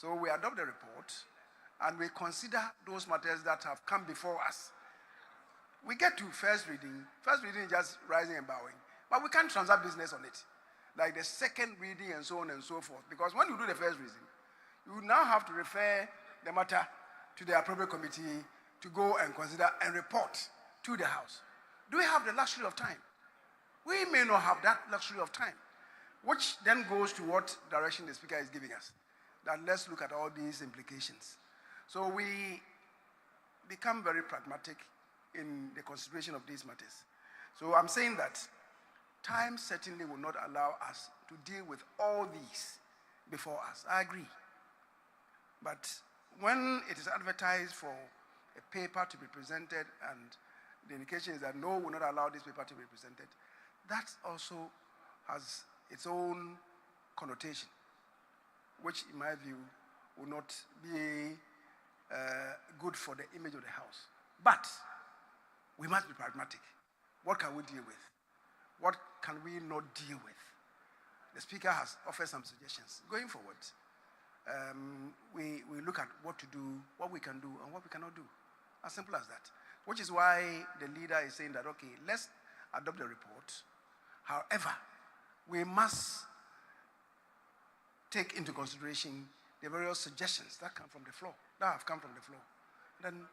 So we adopt the report and we consider those matters that have come before us. We get to first reading. First reading is just rising and bowing. But we can't transact business on it. Like the second reading and so on and so forth. Because when you do the first reading, you now have to refer the matter to the appropriate committee to go and consider and report to the House. Do we have the luxury of time? We may not have that luxury of time, which then goes to what direction the Speaker is giving us. That let's look at all these implications. So we become very pragmatic in the consideration of these matters. So I'm saying that time certainly will not allow us to deal with all these before us. I agree. But when it is advertised for a paper to be presented and the indication is that no, we will not allow this paper to be presented, that also has its own connotation, which in my view will not be good for the image of the House. But we must be pragmatic. What can we deal with? What can we not deal with? The Speaker has offered some suggestions. Going forward, we look at what to do, what we can do, and what we cannot do. As simple as that. Which is why the leader is saying that, okay, let's adopt the report. However, we must take into consideration the various suggestions that come from the floor, that have come from the floor. Then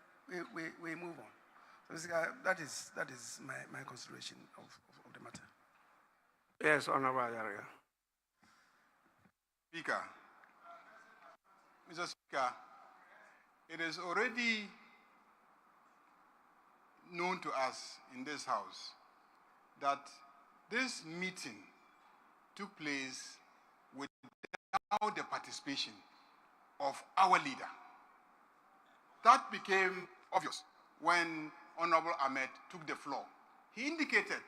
we move on. So that is my consideration of the matter. Yes, Honorable Ayaria. Speaker, Mr. Speaker, it is already known to us in this House that this meeting took place without the participation of our leader. That became obvious when Honorable Ahmed took the floor. He indicated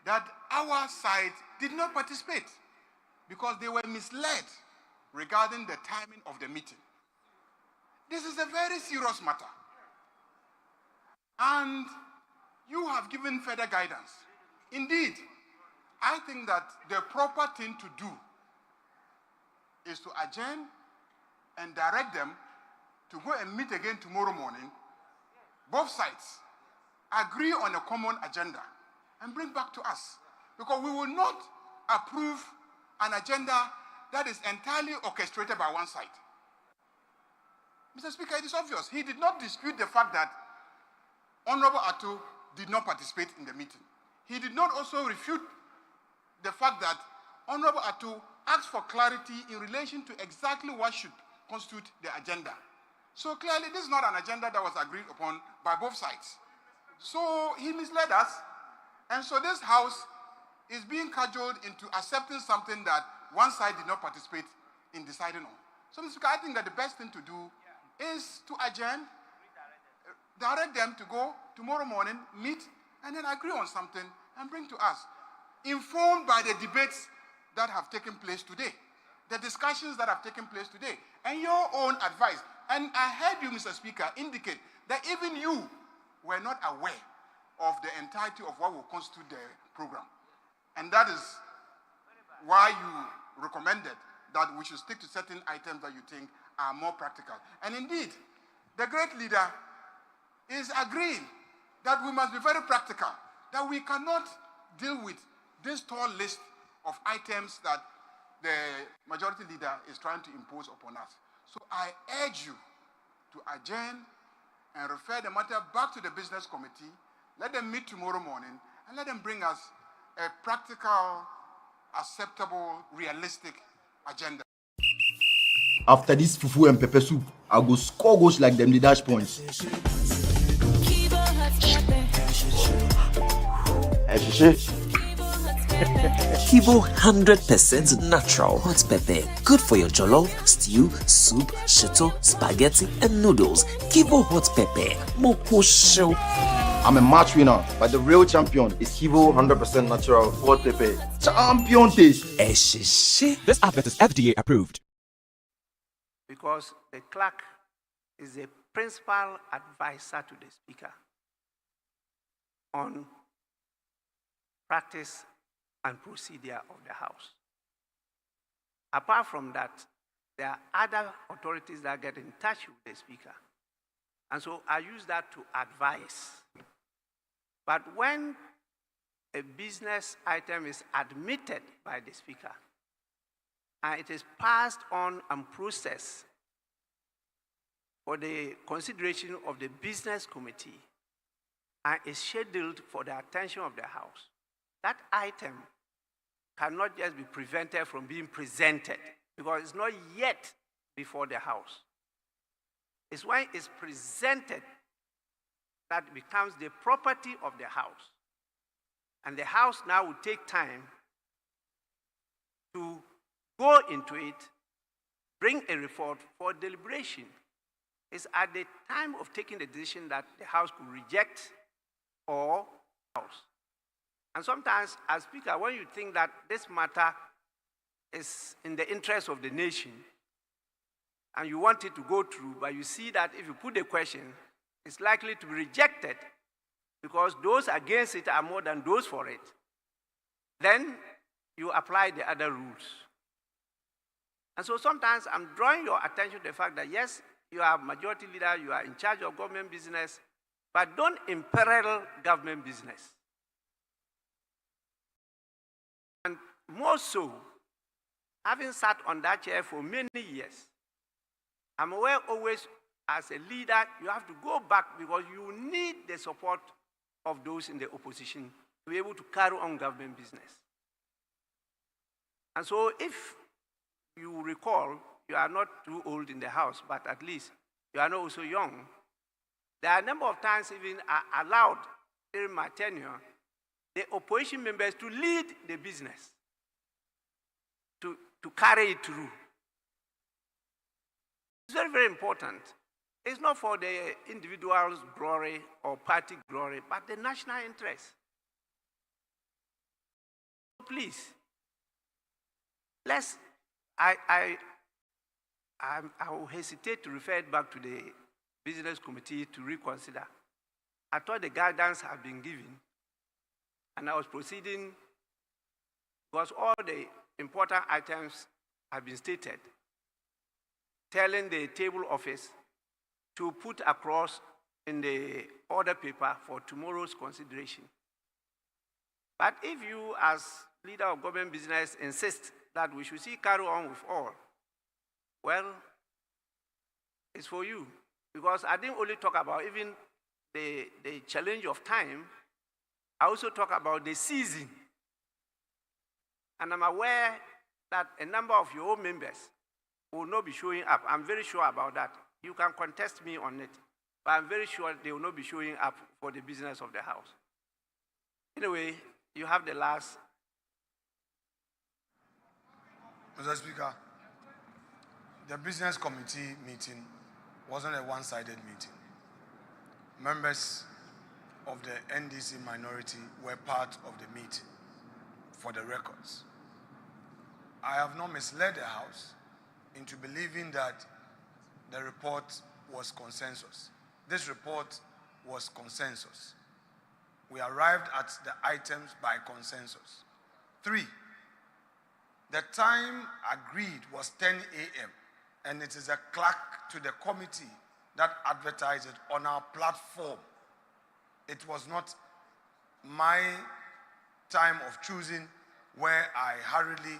that our side did not participate because they were misled regarding the timing of the meeting. This is a very serious matter. And you have given further guidance. Indeed, I think that the proper thing to do is to adjourn and direct them to go and meet again tomorrow morning. Both sides agree on a common agenda and bring back to us. Because we will not approve an agenda that is entirely orchestrated by one side. Mr. Speaker, it is obvious. He did not dispute the fact that Honorable Atto did not participate in the meeting. He did not also refute the fact that Honorable Atto asked for clarity in relation to exactly what should constitute the agenda. So clearly, this is not an agenda that was agreed upon by both sides. So he misled us, and so this House is being cajoled into accepting something that one side did not participate in deciding on. So, Mr. Speaker, I think that the best thing to do is to adjourn, direct them to go tomorrow morning, meet, and then agree on something and bring to us, informed by the debates that have taken place today, the discussions that have taken place today, and your own advice. And I heard you, Mr. Speaker, indicate that even you were not aware of the entirety of what will constitute the program. And that is why you recommended that we should stick to certain items that you think are more practical. And indeed, the great leader is agreeing that we must be very practical, that we cannot deal with this tall list of items that the majority leader is trying to impose upon us. So I urge you to adjourn and refer the matter back to the business committee, let them meet tomorrow morning, and let them bring us a practical, acceptable, realistic agenda. After this fufu and pepper soup, I go score goals like them the dash points. Kivo 100% natural hot pepper. Good for your jollof, stew, soup, shito, spaghetti, and noodles. Kivo hot pepper. Moko show. I'm a match winner, but the real champion is Kivo 100% natural hot pepper. Champion taste. This advert is FDA approved. Because the clerk is the principal advisor to the Speaker on practice and procedure of the House. Apart from that, there are other authorities that get in touch with the Speaker. And so I use that to advise. But when a business item is admitted by the Speaker, and it is passed on and processed for the consideration of the Business Committee, and is scheduled for the attention of the House, that item cannot just be prevented from being presented because it's not yet before the House. It's when it's presented that it becomes the property of the House. And the House now will take time to go into it, bring a report for deliberation. It's at the time of taking the decision that the House could reject or House. And sometimes, as Speaker, when you think that this matter is in the interest of the nation, and you want it to go through, but you see that if you put the question, it's likely to be rejected because those against it are more than those for it, then you apply the other rules. And so sometimes I'm drawing your attention to the fact that, yes, you are majority leader, you are in charge of government business, but don't imperil government business. And more so, having sat on that chair for many years, I'm aware always as a leader, you have to go back because you need the support of those in the opposition to be able to carry on government business. And so if you recall, you are not too old in the House, but at least you are not also young. There are a number of times even allowed during my tenure, the opposition members to lead the business, to carry it through. It's very, very important. It's not for the individual's glory or party glory, but the national interest. Please, I will hesitate to refer it back to the Business Committee to reconsider. I thought the guidance had been given, and I was proceeding because all the important items have been stated, telling the table office to put across in the order paper for tomorrow's consideration. But if you, as leader of government business, insist that we should see carry on with all, well, it's for you. Because I didn't only talk about even the challenge of time, I also talk about the season. And I'm aware that a number of your own members will not be showing up. I'm very sure about that. You can contest me on it, but I'm very sure they will not be showing up for the business of the House. Anyway, you have the last. Mr. Speaker, the Business Committee meeting wasn't a one-sided meeting. Members of the NDC minority were part of the meeting, for the records. I have not misled the House into believing that the report was consensus. This report was consensus. We arrived at the items by consensus. 3, the time agreed was 10 a.m. and it is a clerk to the committee that advertised it on our platform. It was not my time of choosing where I hurriedly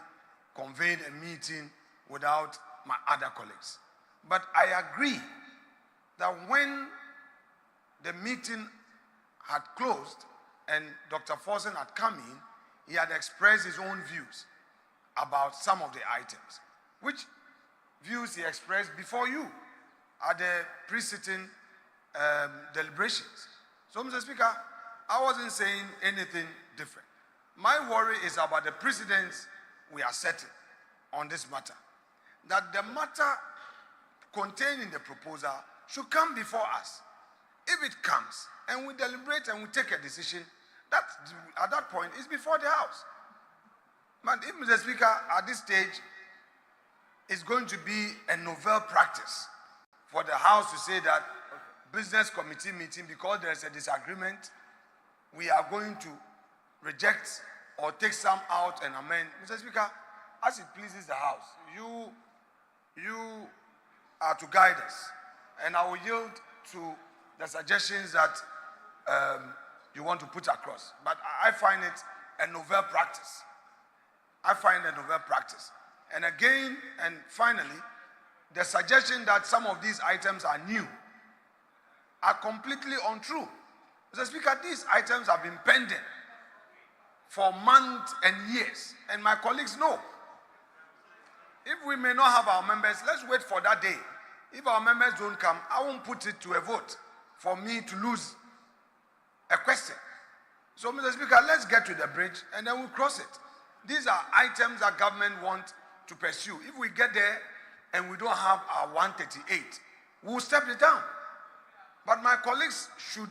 convened a meeting without my other colleagues. But I agree that when the meeting had closed and Dr. Forsen had come in, he had expressed his own views about some of the items, which views he expressed before you at the pre-sitting deliberations. So, Mr. Speaker, I wasn't saying anything different. My worry is about the precedents we are setting on this matter. That the matter contained in the proposal should come before us. If it comes and we deliberate and we take a decision, that at that point is before the House. But if, Mr. Speaker, at this stage, it's going to be a novel practice for the House to say that Business Committee meeting, because there is a disagreement, we are going to reject or take some out and amend. Mr. Speaker, as it pleases the House, you you are to guide us, and I will yield to the suggestions that you want to put across. But I find it a novel practice. And again, and finally, the suggestion that some of these items are new are completely untrue. Mr. Speaker, these items have been pending for months and years, and my colleagues know. If we may not have our members, let's wait for that day. If our members don't come, I won't put it to a vote for me to lose a question. So, Mr. Speaker, let's get to the bridge and then we'll cross it. These are items that government want to pursue. If we get there and we don't have our 138, we'll step it down. But my colleagues should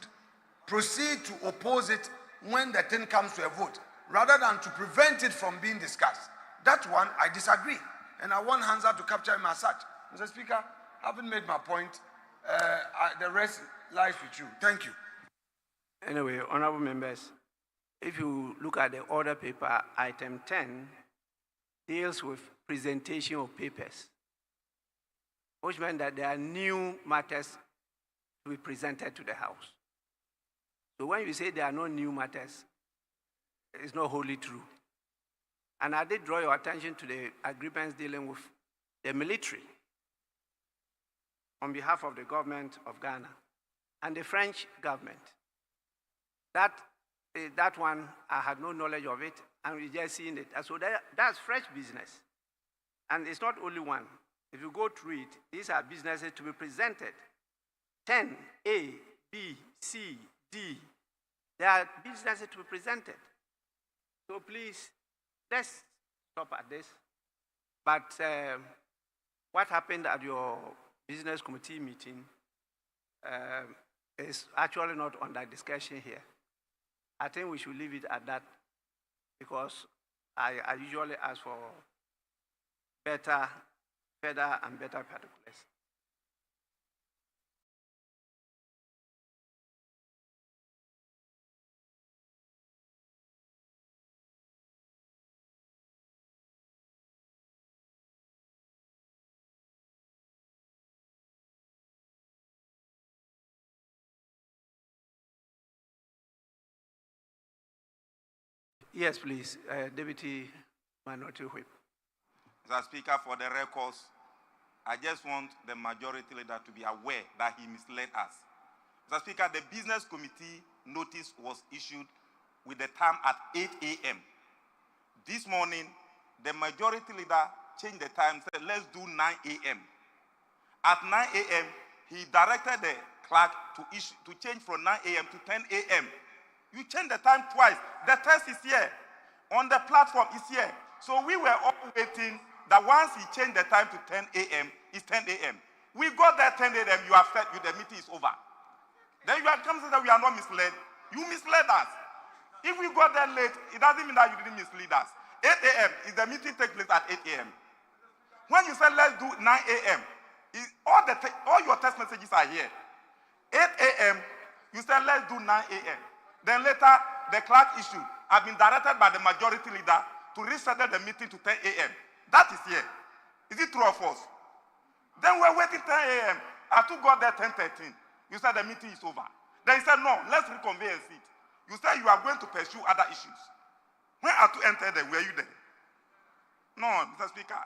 proceed to oppose it when the thing comes to a vote, rather than to prevent it from being discussed. That one, I disagree. And I want Hansa to capture him as such. Mr. Speaker, having made my point, the rest lies with you. Thank you. Anyway, honorable members, if you look at the order paper, item 10 deals with presentation of papers, which meant that there are new matters to be presented to the House. So when you say there are no new matters, it's not wholly true. And I did draw your attention to the agreements dealing with the military on behalf of the government of Ghana and the French government. That one, I had no knowledge of it, and we just seen it. And so that's fresh business. And it's not only one. If you go through it, these are businesses to be presented. 10, A, B, C, D. There are businesses to be presented. So please, let's stop at this. But what happened at your business committee meeting is actually not under discussion here. I think we should leave it at that, because I usually ask for better, further and better particulars. Yes, please, Deputy Minority Whip. Mr. Speaker, for the records, I just want the majority leader to be aware that he misled us. Mr. Speaker, the business committee notice was issued with the time at 8 a.m. This morning, the majority leader changed the time, said let's do 9 a.m. At 9 a.m., he directed the clerk to change from 9 a.m. to 10 a.m. You changed the time twice. The test is here. On the platform is here. So we were all waiting that once he changed the time to 10 a.m., it's 10 a.m. We got there 10 a.m., you have said the meeting is over. Then you have come to say that we are not misled. You misled us. If we got there late, it doesn't mean that you didn't mislead us. 8 a.m. is the meeting take place at 8 a.m. When you said let's do 9 a.m., all your text messages are here. 8 a.m., you said let's do 9 a.m. Then later, the clerk issue have been directed by the majority leader to reschedule the meeting to 10 a.m. That is here. Is it true or false? Then we're waiting 10 a.m. Atu got there 10:13. You said the meeting is over. Then he said, no, let's reconvene and sit. You said you are going to pursue other issues. When Atu entered there, were you there? No, Mr. Speaker.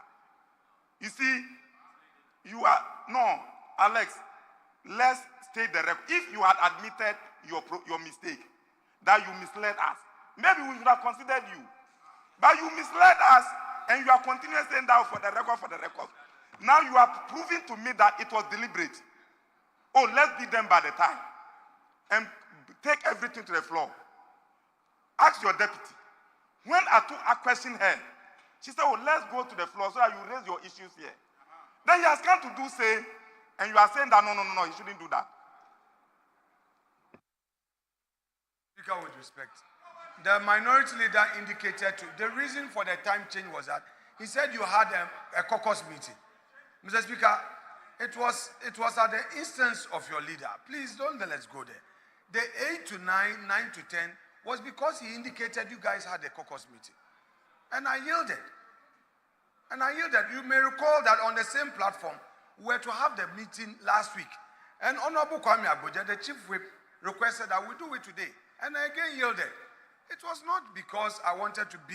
You see, Alex, let's state the record. If you had admitted your mistake, that you misled us, maybe we should have considered you. But you misled us, and you are continuing saying that for the record. Now you are proving to me that it was deliberate. Oh, let's beat them by the time. And take everything to the floor. Ask your deputy. When I questioned her, she said, oh, let's go to the floor so that you raise your issues here. Then he has come to say, and you are saying that, no, he shouldn't do that. Speaker, with respect, the minority leader indicated the reason for the time change was that he said you had a caucus meeting. Mr. Speaker, it was at the instance of your leader. Please don't let us go there. The 8 to 9, 9 to 10 was because he indicated you guys had a caucus meeting. And I yielded. And I yielded. You may recall that on the same platform, we were to have the meeting last week. And Honorable Kwame Agboja, the chief whip, requested that we do it today. And I again yielded. It was not because I wanted to be,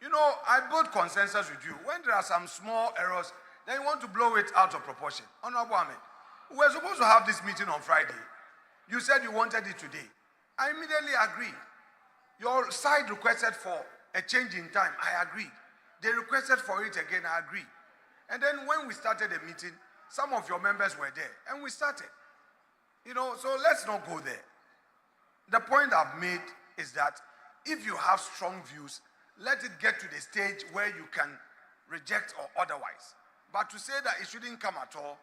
I build consensus with you. When there are some small errors, then you want to blow it out of proportion. Honorable Ahmed, we were supposed to have this meeting on Friday. You said you wanted it today. I immediately agreed. Your side requested for a change in time. I agreed. They requested for it again. I agreed. And then when we started the meeting, some of your members were there, and we started. So let's not go there. The point I've made is that if you have strong views, let it get to the stage where you can reject or otherwise. But to say that it shouldn't come at all,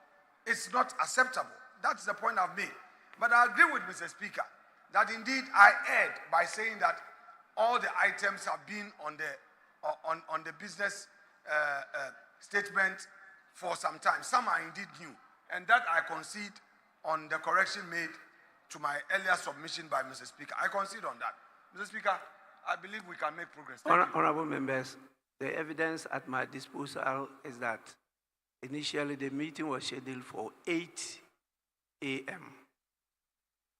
it's not acceptable. That's the point I've made. But I agree with Mr. Speaker that indeed I erred by saying that all the items have been on the business statement for some time. Some are indeed new. And that I concede on the correction made to my earlier submission by Mr. Speaker. I concede on that. Mr. Speaker, I believe we can make progress. Honorable members, the evidence at my disposal is that initially the meeting was scheduled for 8 a.m.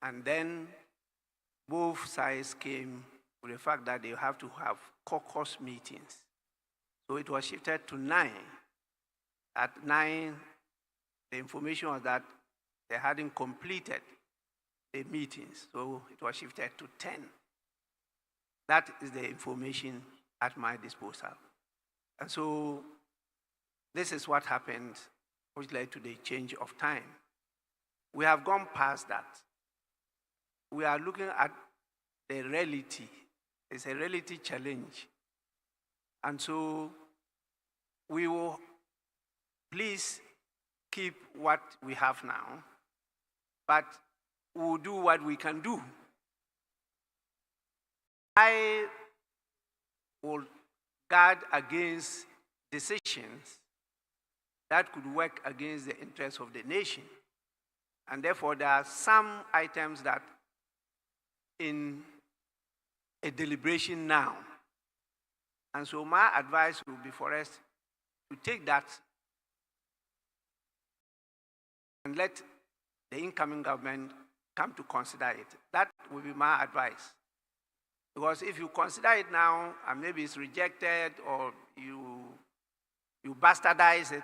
And then both sides came with the fact that they have to have caucus meetings. So it was shifted to 9. At 9, the information was that they hadn't completed the meetings, so it was shifted to 10. That is the information at my disposal. And so this is what happened, which led to the change of time. We have gone past that. We are looking at the reality. It's a reality challenge. And so we will please keep what we have now, but we'll do what we can do. I will guard against decisions that could work against the interests of the nation. And therefore, there are some items that in a deliberation now. And so my advice will be for us to take that and let the incoming government come to consider it. That will be my advice. Because if you consider it now and maybe it's rejected or you bastardize it,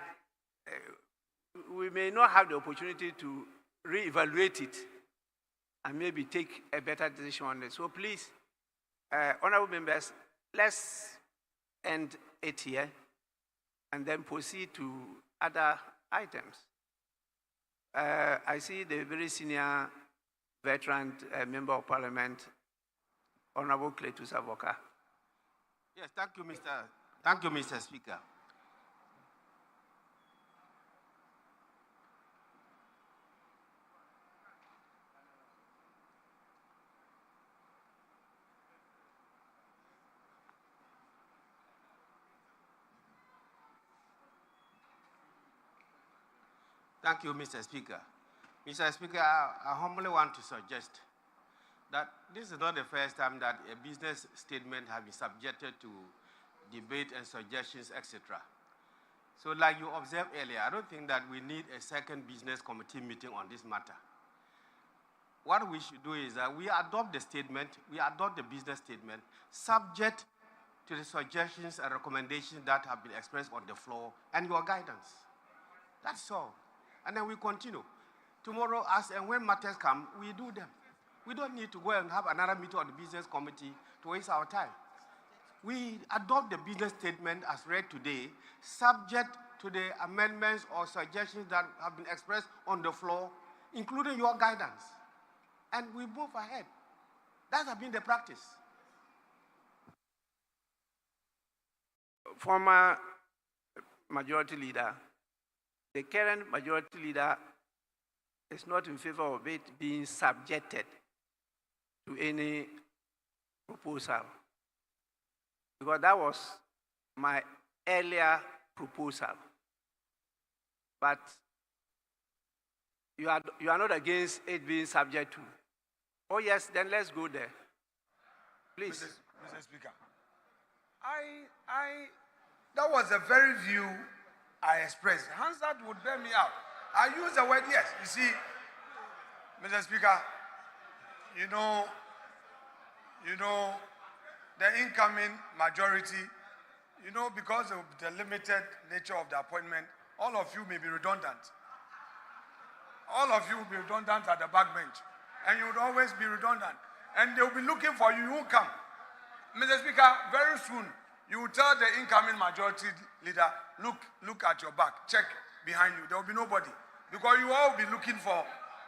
we may not have the opportunity to reevaluate it and maybe take a better decision on it. So please, honorable members, let's end it here and then proceed to other items. I see the very senior veteran member of parliament, Honorable Cletus Avoka. Yes, thank you, Mr. Speaker. Thank you, Mr. Speaker. Mr. Speaker, I humbly want to suggest that this is not the first time that a business statement has been subjected to debate and suggestions, etc. So like you observed earlier, I don't think that we need a second business committee meeting on this matter. What we should do is that we adopt the statement, we adopt the business statement, subject to the suggestions and recommendations that have been expressed on the floor and your guidance. That's all. And then we continue. Tomorrow, as and when matters come, we do them. We don't need to go and have another meeting of the business committee to waste our time. We adopt the business statement as read today, subject to the amendments or suggestions that have been expressed on the floor, including your guidance. And we move ahead. That has been the practice. Former majority leader, the current majority leader is not in favor of it being subjected to any proposal, because that was my earlier proposal. But you are not against it being subject to. Oh yes, then let's go there. Please. Mr. Speaker, That was the very view I expressed. Hansard would bear me out. I use the word yes. You see, Mr. Speaker, you know, the incoming majority, because of the limited nature of the appointment, all of you may be redundant. All of you will be redundant at the backbench. And you would always be redundant. And they'll be looking for you, you won't come. Mr. Speaker, very soon, you will tell the incoming majority leader, look at your back, check behind you. There will be nobody. Because you all will be looking for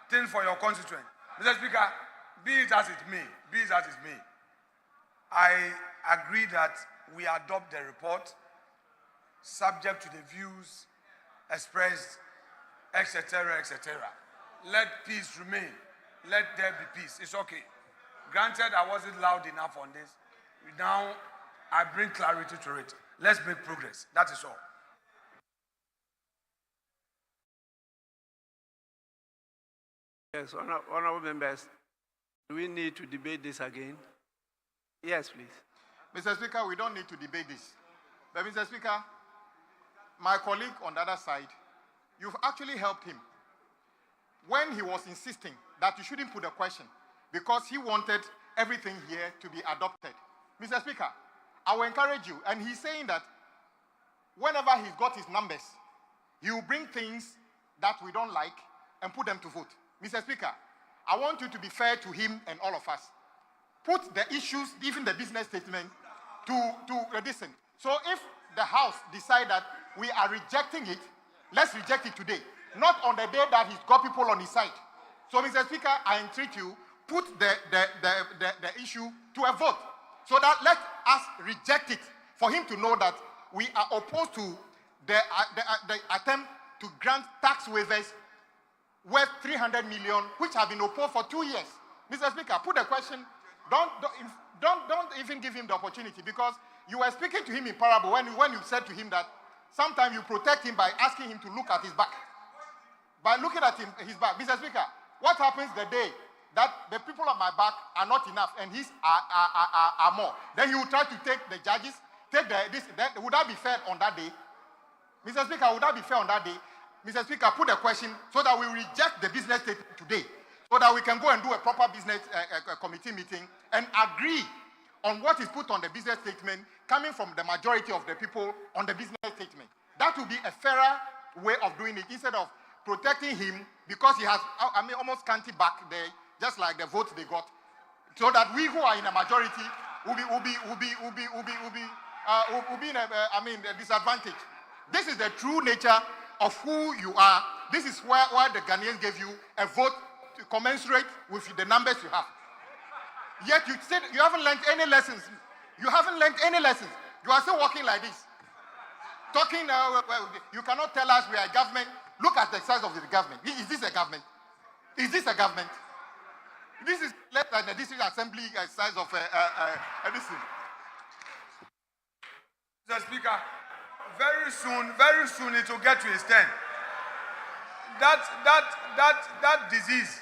things for your constituent. Mr. Speaker, be it as it may, I agree that we adopt the report subject to the views expressed, etc., etc. Let peace remain. Let there be peace. It's okay. Granted, I wasn't loud enough on this. Now, I bring clarity to it. Let's make progress. That is all. Yes, honorable members, do we need to debate this again? Yes, please. Mr. Speaker, we don't need to debate this. But Mr. Speaker, my colleague on the other side, you've actually helped him when he was insisting that you shouldn't put a question because he wanted everything here to be adopted. Mr. Speaker, I will encourage you, and he's saying that whenever he's got his numbers, he will bring things that we don't like and put them to vote. Mr. Speaker, I want you to be fair to him and all of us. Put the issues, even the business statement, to listen. So if the House decide that we are rejecting it, let's reject it today, not on the day that he's got people on his side. So, Mr. Speaker, I entreat you, put the issue to a vote, so that let us reject it, for him to know that we are opposed to the attempt to grant tax waivers worth 300 million, which have been opposed for 2 years. Mr. Speaker, put the question. Don't even give him the opportunity, because you were speaking to him in parable when you said to him that sometimes you protect him by asking him to look at his back. By looking at his back. Mr. Speaker, what happens the day that the people on my back are not enough and his are more? Then he will try to take the judges, would that be fair on that day? Mr. Speaker, would that be fair on that day? Mr. Speaker, put a question so that we reject the business statement today, so that we can go and do a proper business committee meeting and agree on what is put on the business statement coming from the majority of the people on the business statement. That will be a fairer way of doing it, instead of protecting him because he has, almost scanty back there, just like the votes they got, so that we who are in a majority will be in a disadvantage. This is the true nature of who you are. This is why the Ghanaians gave you a vote to commensurate with the numbers you have. Yet you said you haven't learned any lessons. You haven't learned any lessons. You are still walking like this. Talking, you cannot tell us we are a government. Look at the size of the government. Is this a government? Is this a government? This is less than the district assembly size of a district. Mr. Speaker, very soon it will get to his turn. That disease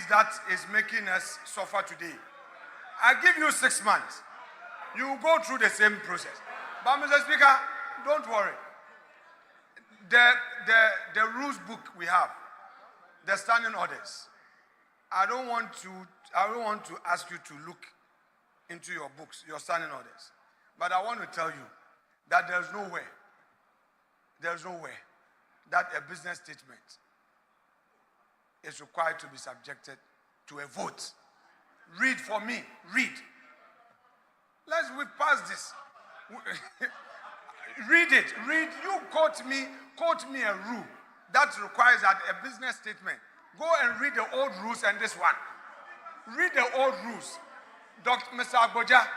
that is making us suffer today, I give you 6 months. You will go through the same process. But Mr. Speaker, don't worry. The rules book we have, the standing orders. I don't want to ask you to look into your books, your standing orders. But I want to tell you that there's no way that a business statement is required to be subjected to a vote. Read for me. Read. We pass this. Read it. Read. You quote me a rule that requires that a business statement. Go and read the old rules and this one. Read the old rules. Mr. Agboja,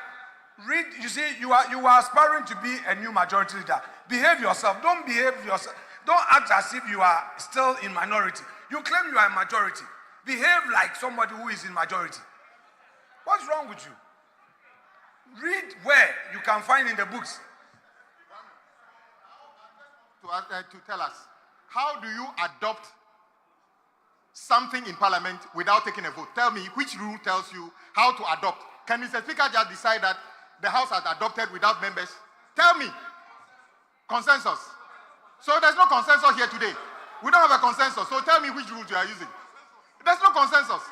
read. You see, you are aspiring to be a new majority leader. Behave yourself. Don't behave yourself. Don't act as if you are still in minority. You claim you are a majority. Behave like somebody who is in majority. What's wrong with you? Read where you can find in the books. To tell us, how do you adopt something in Parliament without taking a vote? Tell me which rule tells you how to adopt. Can Mr. Speaker just decide that the House has adopted without members? Tell me. Consensus. So there's no consensus here today. We don't have a consensus. So tell me which rules you are using. There's no consensus.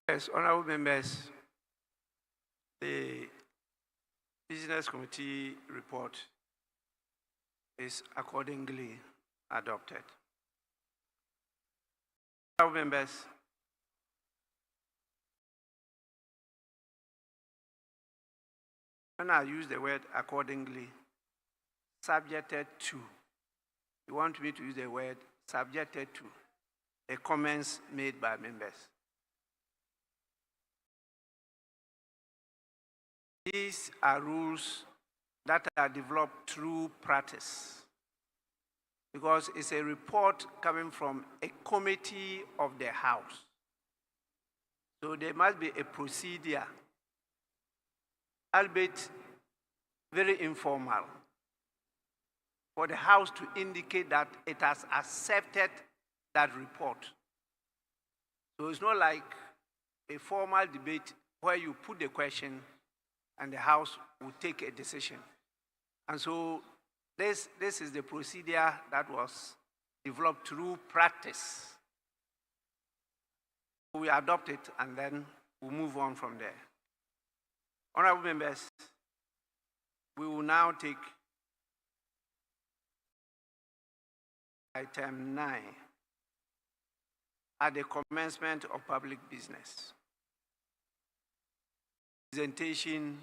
Yes, honorable members, the Business Committee report is accordingly adopted. Honorable members, when I use the word accordingly, subjected to, you want me to use the word subjected to the comments made by members. These are rules that are developed through practice, because it's a report coming from a committee of the House. So there must be a procedure, albeit very informal, for the House to indicate that it has accepted that report. So it's not like a formal debate where you put the question and the House will take a decision. And so this is the procedure that was developed through practice. We adopt it and then we'll move on from there. Honorable members, we will now take item 9 at the commencement of public business. Presentation.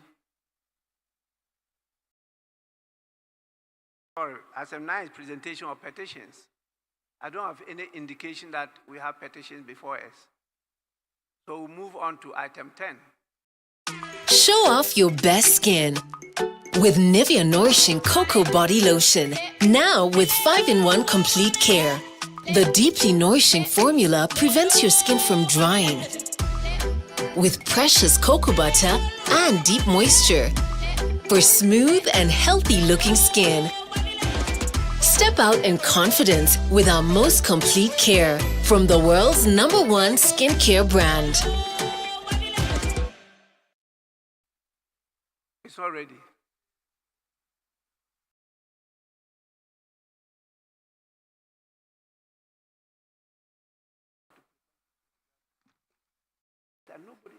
Item 9 is presentation of petitions. I don't have any indication that we have petitions before us. So we'll move on to item 10. Show off your best skin with Nivea Nourishing Cocoa Body Lotion. Now with 5-in-1 Complete Care. The deeply nourishing formula prevents your skin from drying with precious cocoa butter and deep moisture for smooth and healthy looking skin. Step out in confidence with our most complete care from the world's #1 skincare brand. It's not ready. Nobody.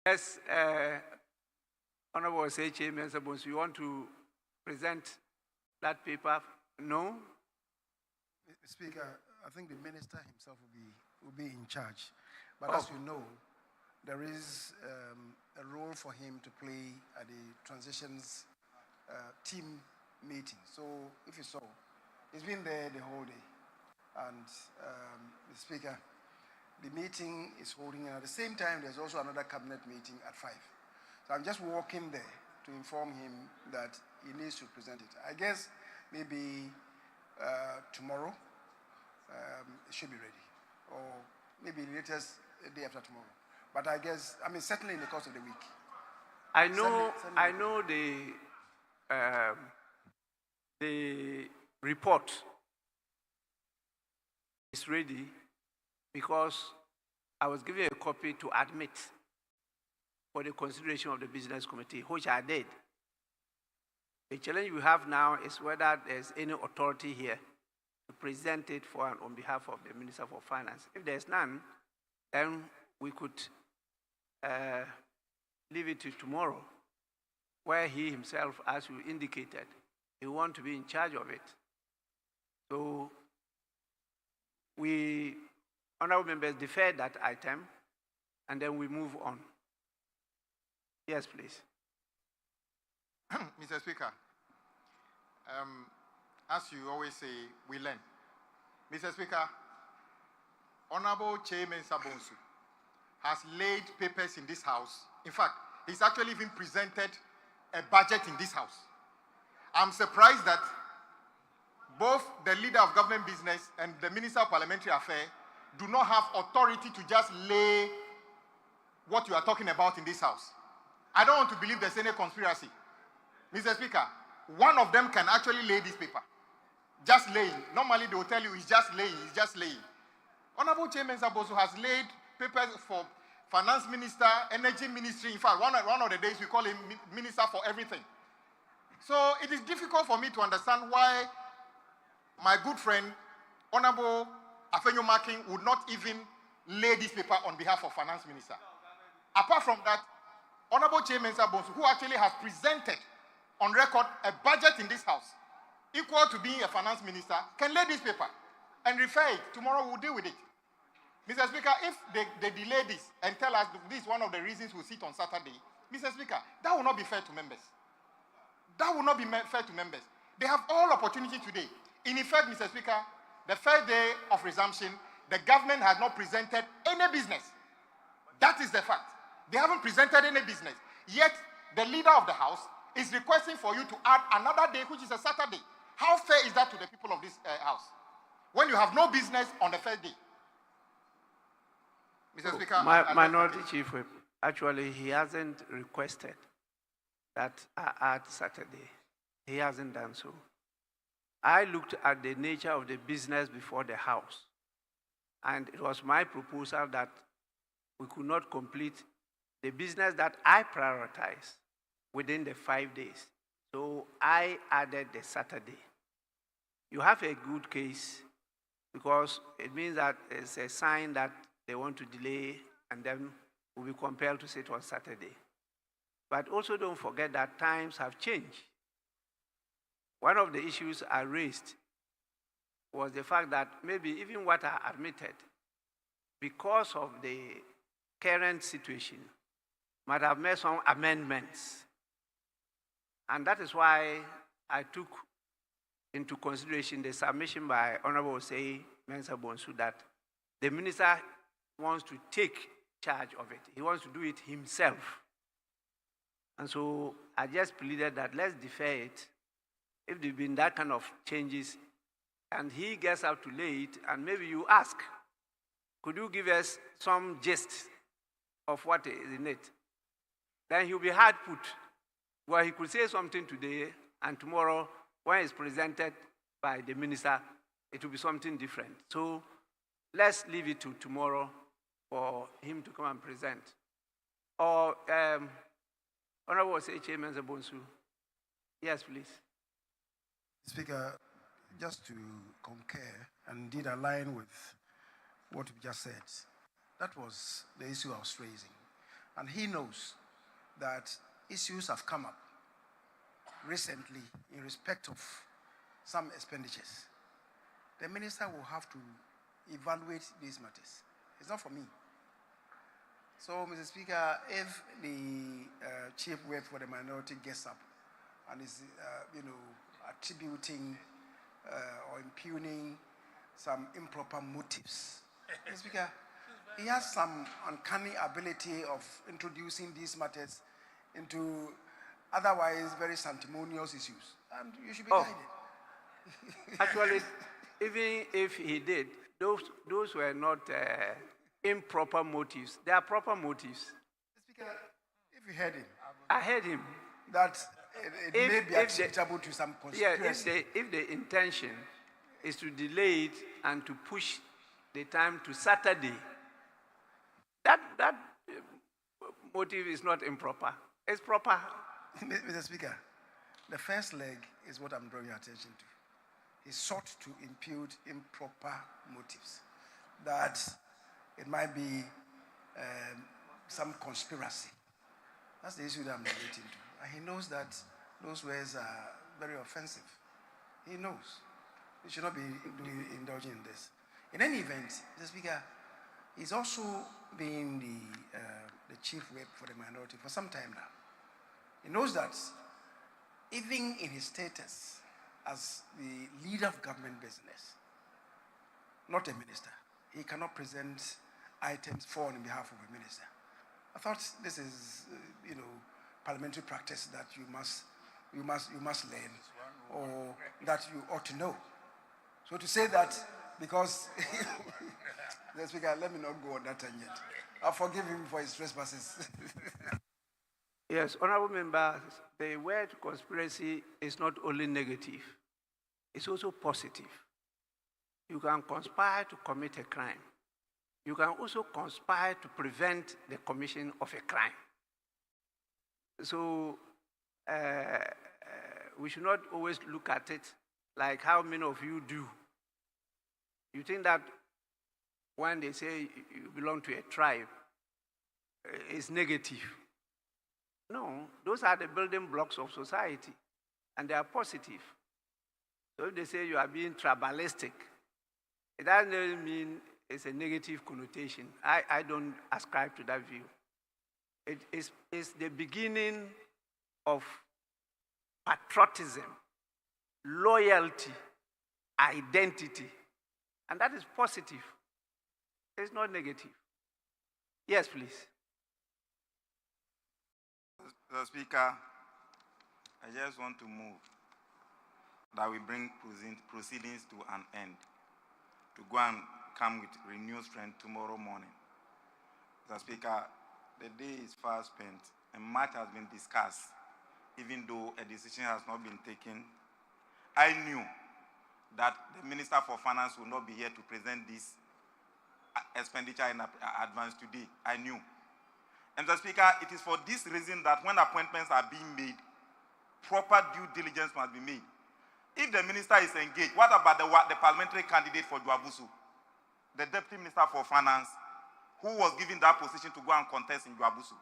Yes, Honorable SHA, Mr. you want to present that paper? No? Speaker, I think the minister himself will be in charge. But as you know, there is a role for him to play at the transitions team meeting. So if you saw, he's been there the whole day. And the Speaker, the meeting is holding, and at the same time, there's also another cabinet meeting at 5. So I'm just walking there to inform him that he needs to present it. I guess maybe tomorrow it should be ready, or maybe latest day after tomorrow. But I guess, certainly in the course of the week. I know the report is ready because I was given a copy to admit for the consideration of the Business Committee, which I did. The challenge we have now is whether there's any authority here to present it for and on behalf of the Minister for Finance. If there's none, then we could leave it to tomorrow, where he himself, as you indicated, he wants to be in charge of it. So we, honorable members, defer that item, and then we move on. Yes, please. Mr. Speaker, as you always say, we learn. Mr. Speaker, Honorable Chairman Sabonsu has laid papers in this house. In fact, he's actually even presented a budget in this house. I'm surprised that both the leader of government business and the Minister of Parliamentary Affairs do not have authority to just lay what you are talking about in this house. I don't want to believe there's any conspiracy. Mr. Speaker, one of them can actually lay this paper. Just laying. Normally they will tell you it's just laying, it's just laying. Honorable Chairman Saboso has laid papers for Finance Minister, Energy Ministry. In fact, one of the days we call him Minister for everything. So it is difficult for me to understand why my good friend, Honorable Afenyo Makin, would not even lay this paper on behalf of Finance Minister. Apart from that, Honorable Chairman Saboso, who actually has presented on record a budget in this house, equal to being a finance minister, can lay this paper and refer it. Tomorrow we'll deal with it. Mr. Speaker, if they delay this and tell us this is one of the reasons we'll sit on Saturday, Mr. Speaker, that will not be fair to members. That will not be fair to members. They have all opportunity today. In effect, Mr. Speaker, the first day of resumption, the government has not presented any business. That is the fact. They haven't presented any business. Yet, the leader of the House is requesting for you to add another day, which is a Saturday. How fair is that to the people of this House? When you have no business on the first day. Mr. Speaker, Minority Chief Whip, actually, he hasn't requested that I add Saturday. He hasn't done so. I looked at the nature of the business before the House, and it was my proposal that we could not complete the business that I prioritize within the 5 days. So I added the Saturday. You have a good case because it means that it's a sign that they want to delay and then we'll be compelled to sit on Saturday. But also don't forget that times have changed. One of the issues I raised was the fact that maybe even what I admitted, because of the current situation, might have made some amendments. And that is why I took into consideration the submission by Honorable Osei Mensah Bonsu that the minister wants to take charge of it. He wants to do it himself. And so I just pleaded that let's defer it. If there have been that kind of changes, and he gets up to lay it, and maybe you ask, could you give us some gist of what is in it? Then he'll be hard put. Well, he could say something today, and tomorrow, when it's presented by the minister, it will be something different. So let's leave it to tomorrow for him to come and present. Or, Honorable Chairman Zabonsu. Yes, please. Speaker, just to concur and indeed align with what you just said, that was the issue I was raising. And he knows that issues have come up recently in respect of some expenditures. The minister will have to evaluate these matters. It's not for me. So, Mr. Speaker, if the chief whip for the minority gets up and is, attributing or impugning some improper motives, Mr. Speaker, he has some uncanny ability of introducing these matters into otherwise very sanctimonious issues, and you should be guided. Actually, even if he did, those were not improper motives. They are proper motives. Speaker, if you heard him, I heard him. That it may be attributable to some conspiracy. Yeah, if the intention is to delay it and to push the time to Saturday, that motive is not improper. It's proper. Mr. Speaker, the first leg is what I'm drawing your attention to. He sought to impute improper motives, that it might be some conspiracy. That's the issue that I'm relating to. And he knows that those words are very offensive. He knows. He should not be indulging in this. In any event, Mr. Speaker, he's also been the chief whip for the minority for some time now. He knows that even in his status as the leader of government business, not a minister, he cannot present items for on behalf of a minister. I thought this is, parliamentary practice that you must learn, or that you ought to know. So to say that, because the Speaker, let me not go on that tangent. I'll forgive him for his trespasses. Yes, honorable members, the word conspiracy is not only negative, it's also positive. You can conspire to commit a crime. You can also conspire to prevent the commission of a crime. So we should not always look at it like how many of you do. You think that when they say you belong to a tribe, it's negative. No, those are the building blocks of society, and they are positive. So if they say you are being tribalistic, it doesn't mean it's a negative connotation. I don't ascribe to that view. It's the beginning of patriotism, loyalty, identity, and that is positive. It's not negative. Yes, please. Mr. Speaker, I just want to move that we bring proceedings to an end, to go and come with renewed strength tomorrow morning. Mr. Speaker, the day is far spent and much has been discussed, even though a decision has not been taken. I knew that the Minister for Finance would not be here to present this expenditure in advance today. I knew. And Mr. Speaker, it is for this reason that when appointments are being made, proper due diligence must be made. If the minister is engaged, what about the parliamentary candidate for Juabusu, the Deputy Minister for Finance, who was given that position to go and contest in Juabusu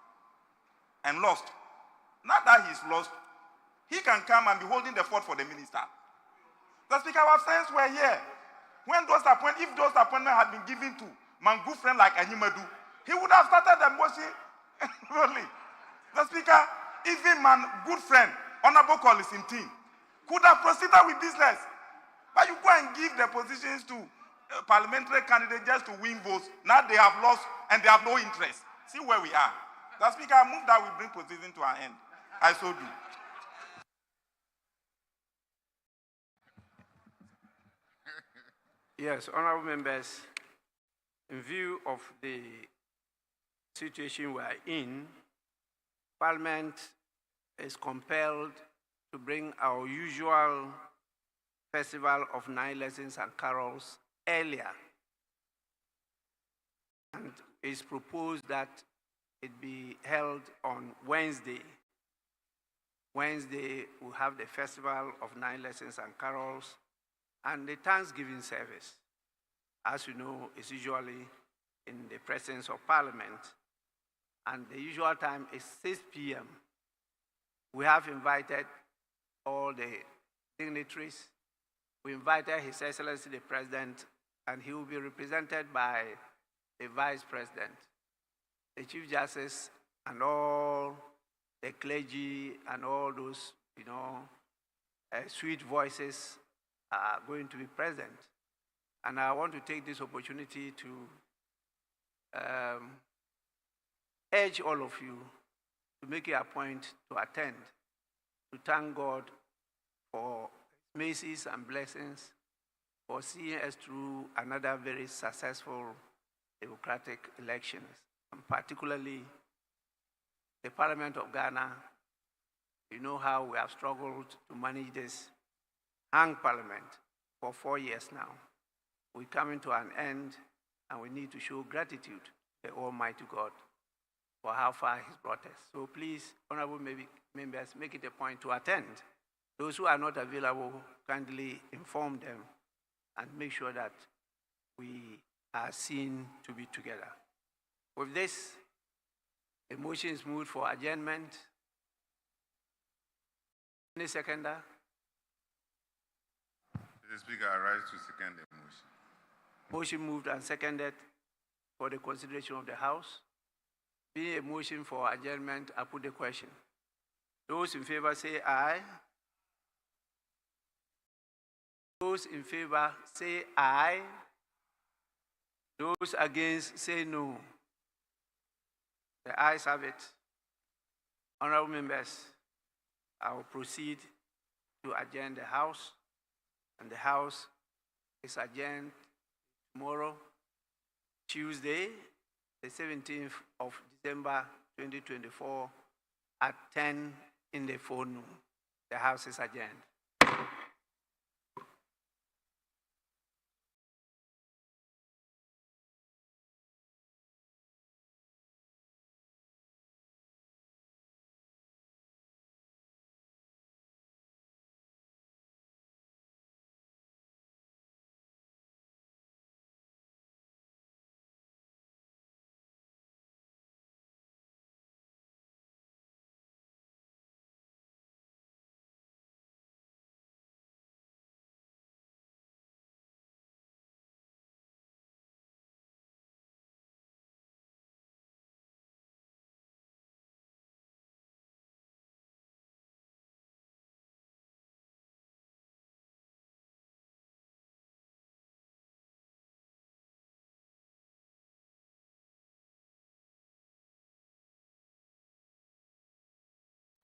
and lost? Now that he's lost, he can come and be holding the fort for the minister. The Speaker, our friends were here. When those if those appointments had been given to my good friend like Anyimadu, he would have started the motion. Really. The Speaker, even my good friend, Honorable Collison team, could have proceeded with business. But you go and give the positions to parliamentary candidates just to win votes. Now they have lost and they have no interest. See where we are. The Speaker, I move that we bring proceedings to an end. I so do. Yes, honorable members, in view of the situation we are in, Parliament is compelled to bring our usual festival of 9 lessons and carols earlier. And it's proposed that it be held on Wednesday. Wednesday, we'll have the festival of 9 lessons and carols and the Thanksgiving service. As you know, it's usually in the presence of Parliament, and the usual time is 6 p.m. We have invited all the dignitaries. We invited His Excellency the President, and he will be represented by the Vice President, the Chief Justice, and all the clergy, and all those, sweet voices are going to be present. And I want to take this opportunity to urge all of you to make it a point to attend, to thank God for mercies and blessings, for seeing us through another very successful democratic elections, and particularly the Parliament of Ghana. You know how we have struggled to manage this hung parliament for 4 years now. We're coming to an end, and we need to show gratitude to the Almighty God for how far He's brought us. So please, honorable members, make it a point to attend. Those who are not available, kindly inform them and make sure that we are seen to be together. With this, the motion is moved for adjournment. Any seconder? Mr. Speaker, I rise to second the motion. Motion moved and seconded for the consideration of the House. Being a motion for adjournment, I put the question. Those in favor say aye. Those in favor say aye. Those against say no. The ayes have it. Honorable members, I will proceed to adjourn the House, and the House is adjourned tomorrow, Tuesday, the 17th of December 2024 at 10 in the forenoon. The House is adjourned.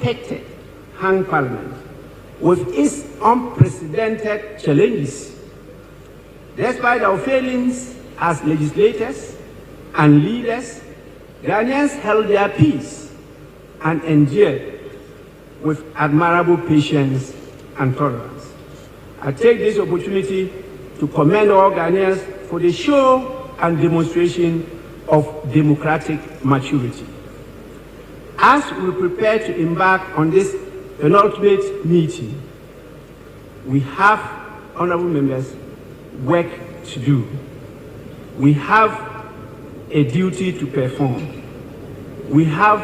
Hectic hung parliament with its unprecedented challenges. Despite our failings as legislators and leaders, Ghanaians held their peace and endured with admirable patience and tolerance. I take this opportunity to commend all Ghanaians for the show and demonstration of democratic maturity. As we prepare to embark on this penultimate meeting, we have, honorable members, work to do. We have a duty to perform. We have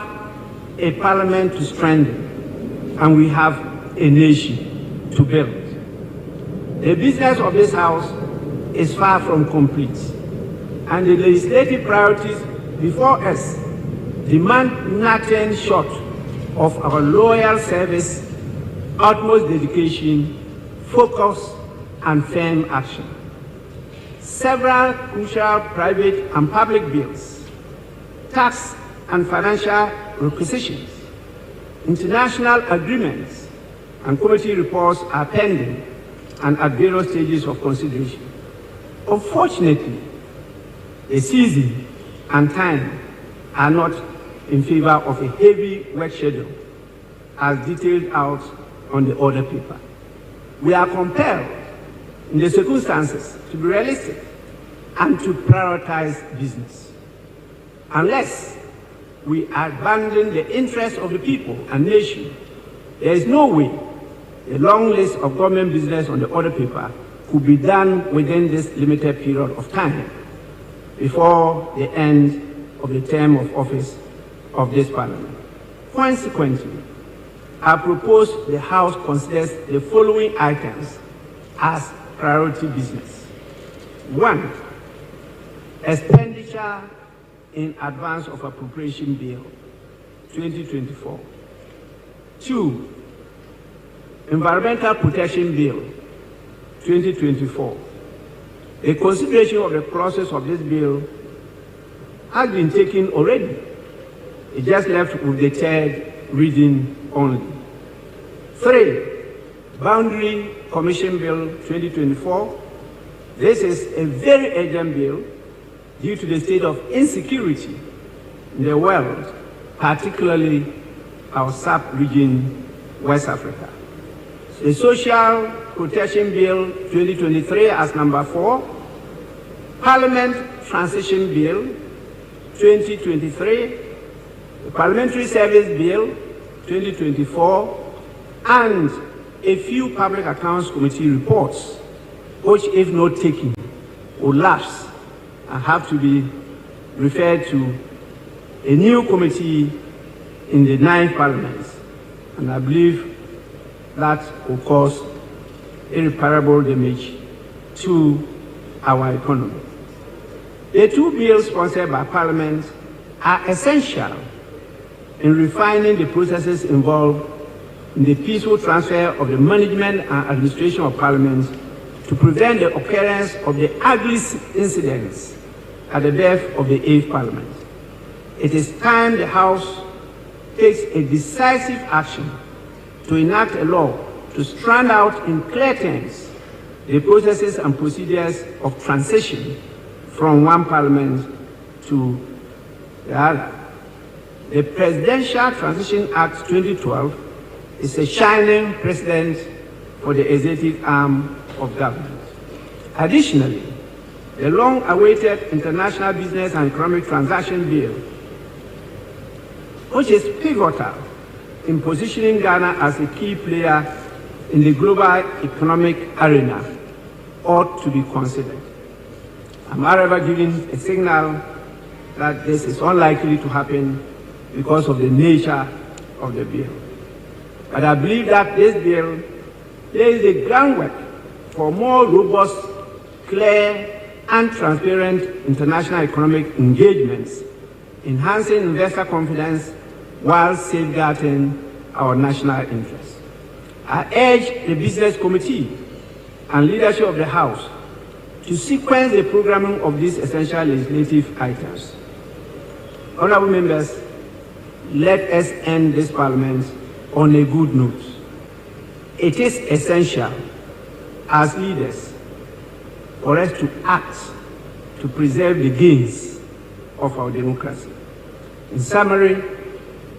a parliament to strengthen, and we have a nation to build. The business of this House is far from complete, and the legislative priorities before us demand nothing short of our loyal service, utmost dedication, focus, and firm action. Several crucial private and public bills, tax and financial requisitions, international agreements, and committee reports are pending and at various stages of consideration. Unfortunately, the season and time are not in favor of a heavy work schedule as detailed out on the order paper. We are compelled in the circumstances to be realistic and to prioritize business. Unless we abandon the interests of the people and nation, there is no way a long list of government business on the order paper could be done within this limited period of time before the end of the term of office of this parliament. Consequently, I propose the House considers the following items as priority business. 1, expenditure in advance of appropriation bill 2024. 2, environmental protection bill 2024. A consideration of the clauses of this bill has been taken already. It just left with the third reading only. 3, Boundary Commission Bill 2024. This is a very urgent bill due to the state of insecurity in the world, particularly our sub-region, West Africa. The Social Protection Bill 2023 as number 4, Parliament Transition Bill 2023, the Parliamentary Service Bill 2024, and a few Public Accounts Committee reports, which, if not taken, will lapse and have to be referred to a new committee in the 9th Parliament. And I believe that will cause irreparable damage to our economy. The 2 bills sponsored by Parliament are essential in refining the processes involved in the peaceful transfer of the management and administration of Parliament to prevent the occurrence of the ugly incidents at the death of the 8th Parliament. It is time the House takes a decisive action to enact a law to strand out in clear terms the processes and procedures of transition from one Parliament to the other. The Presidential Transition Act 2012 is a shining precedent for the executive arm of government. Additionally, the long-awaited International Business and Economic Transaction Bill, which is pivotal in positioning Ghana as a key player in the global economic arena, ought to be considered. I'm however giving a signal that this is unlikely to happen because of the nature of the bill. But I believe that this bill lays the groundwork for more robust, clear, and transparent international economic engagements, enhancing investor confidence while safeguarding our national interests. I urge the Business Committee and leadership of the House to sequence the programming of these essential legislative items. Honorable members, let us end this Parliament on a good note. It is essential as leaders for us to act to preserve the gains of our democracy. In summary,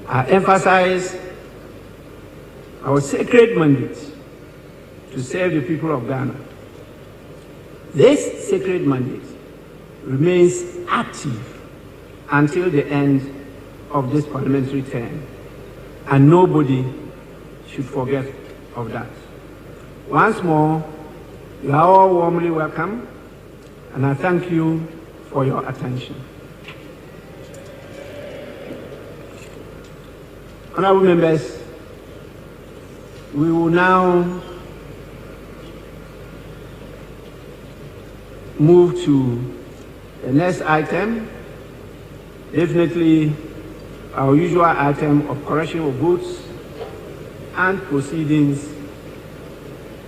I emphasize our sacred mandate to serve the people of Ghana. This sacred mandate remains active until the end of this parliamentary term, and nobody should forget of that. Once more, you are all warmly welcome, and I thank you for your attention. Honorable members, we will now move to the next item, definitely our usual item of correction of votes and proceedings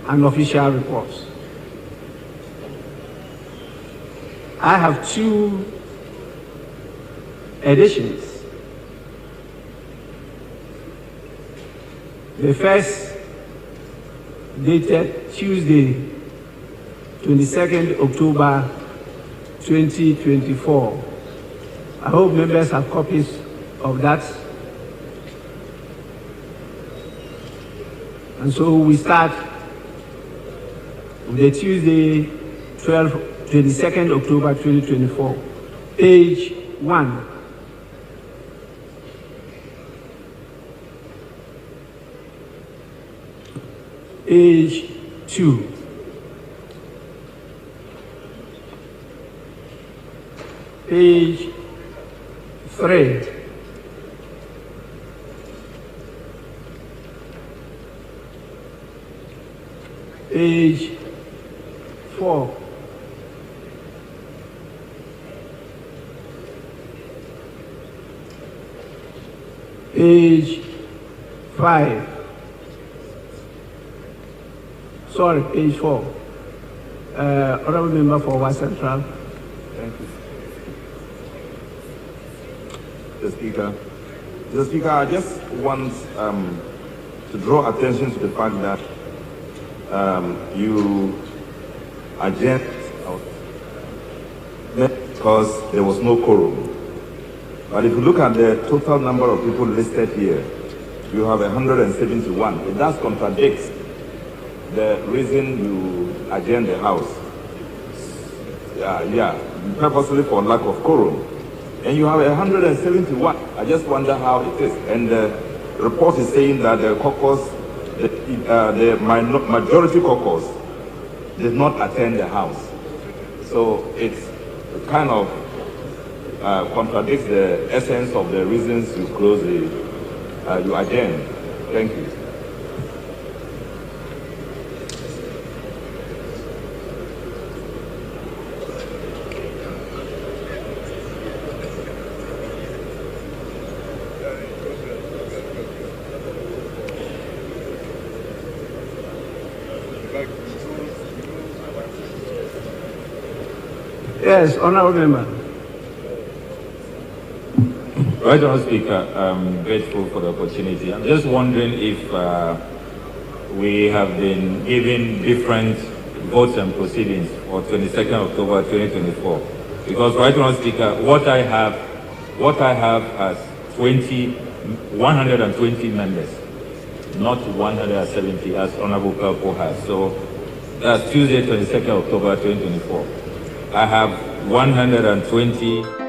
and official reports. I have two additions. The first, dated Tuesday, 22nd October 2024. I hope members have copies of that. And so we start with the Tuesday, 22nd October 2024, page 1. Page 2. Page 3. Page 4. Page 5. Sorry, page 4. Honorable Member for West Central. Thank you. Mr. Speaker, I just want to draw attention to the fact that you adjourned because there was no quorum. But if you look at the total number of people listed here, you have 171. It does contradict the reason you adjourned the House. Purposely for lack of quorum. And you have 171. I just wonder how it is. And the report is saying that the caucus, the majority caucus, did not attend the House. So it kind of contradicts the essence of the reasons you close you adjourn. Thank you. Yes, Honourable Member. Right, Honourable Speaker, I'm grateful for the opportunity. I'm just wondering if we have been given different votes and proceedings for 22nd October 2024. Because, right, Honourable Speaker, what I have as 120 members, not 170 as Honourable Pelko has. So that's Tuesday, 22nd October 2024. I have 120.